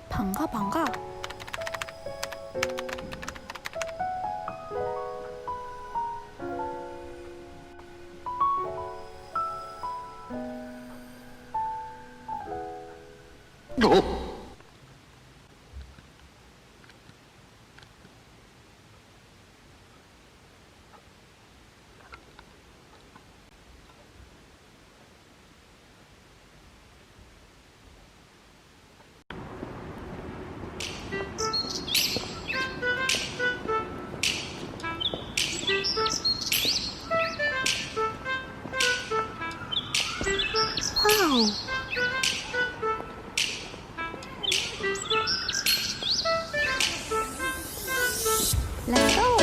반가 반가. 와우. Let's go.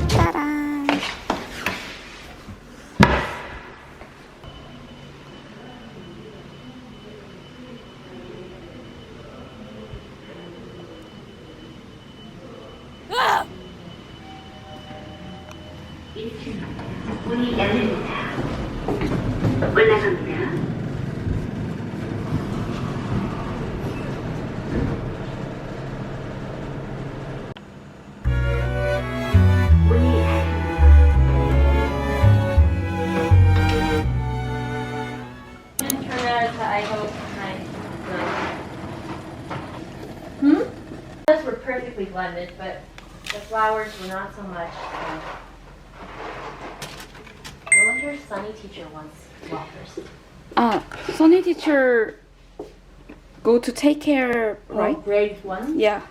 짜란. 문이 열립니다. 올라갑니다. 문이 Didn't turn out as I hoped. Colors were perfectly blended, but the flowers were not so much. I wonder if Sunny teacher wants Whoppers. Sunny teacher go to take care, right? Oh, grade 1? Yeah.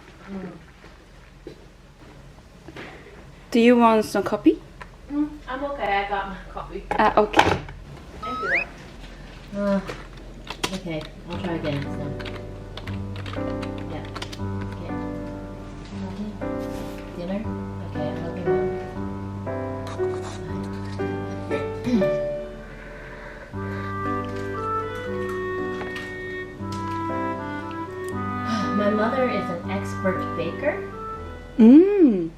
Do you want some coffee? I'm okay. I got my coffee. Okay. Thank you. Okay, I'll try again. So. Yeah. Okay. Coffee? Dinner? Okay, I love you, Mom. My mother is an expert baker.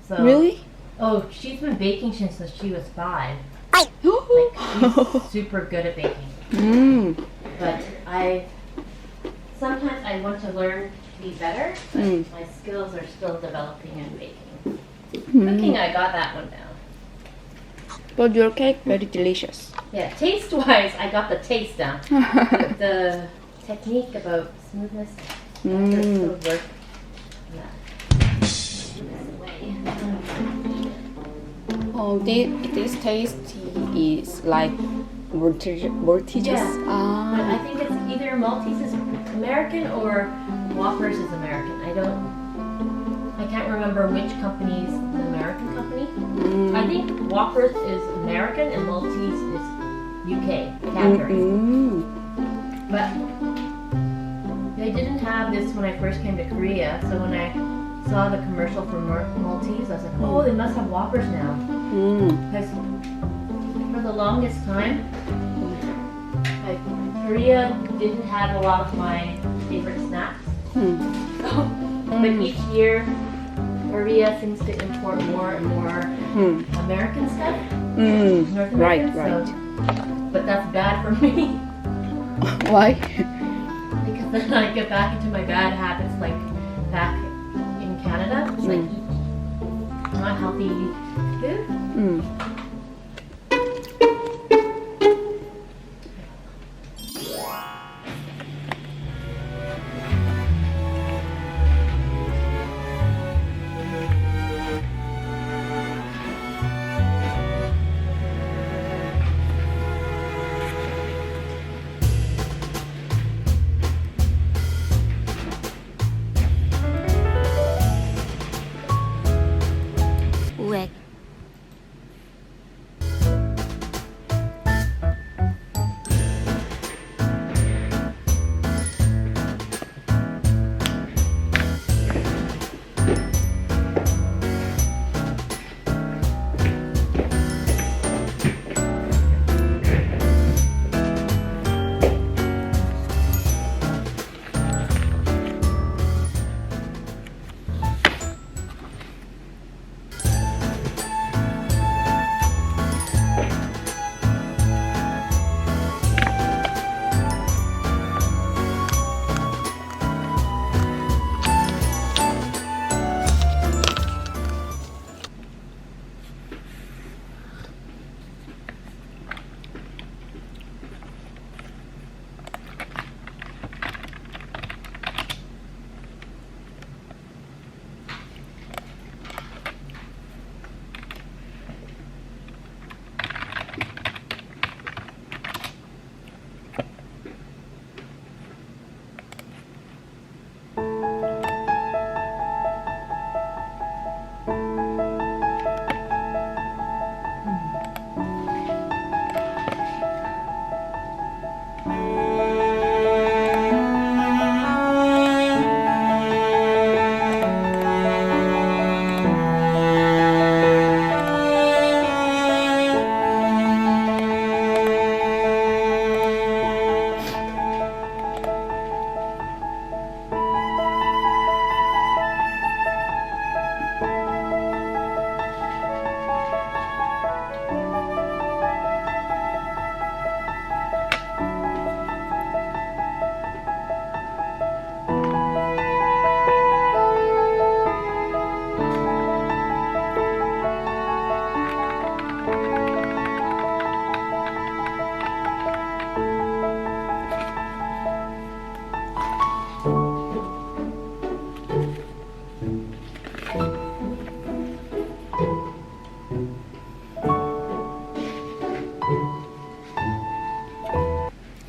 So- Really? Oh, she's been baking since she was 5. Like, she's super good at baking. But sometimes I want to learn to be better, but my skills are still developing in baking. Cooking, I got that one down. But your cake very delicious. Yeah, taste-wise, I got the taste down. But the technique about smoothness, there's still work on that. Oh, this taste is like voltages. Yeah. But I think it's either Maltese is American or Whoppers is American. I can't remember which company is the American company. I think Whoppers is American and Maltese is UK, Cadbury. But they didn't have this when I first came to Korea, so when I saw the commercial for Maltese, I was like, oh, they must have Whoppers now. Because for the longest time, Korea didn't have a lot of my favorite snacks. But each year, Korea seems to import more and more American stuff. North American, Right. So, but that's bad for me. Why? Because then I get back into my bad habits, like back in Canada. It's like eat not healthy food.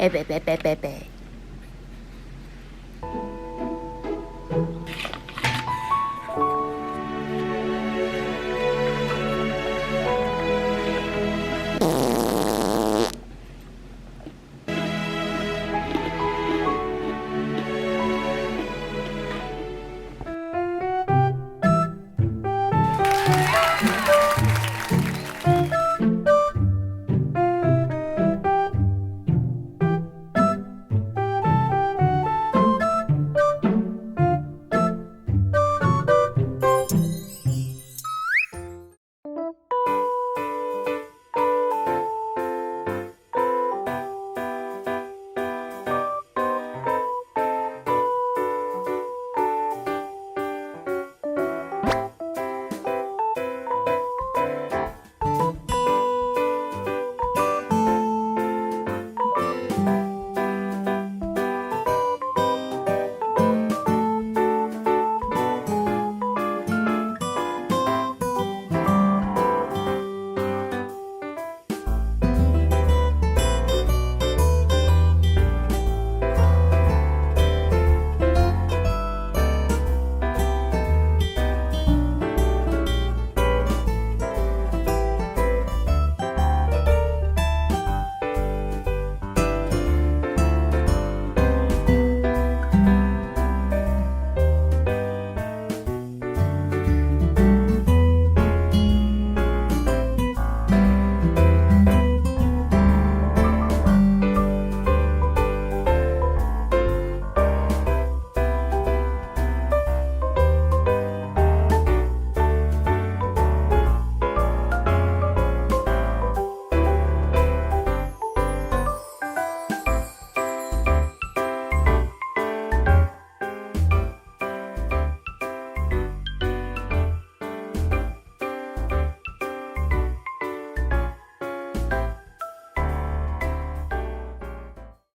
에베베베베베.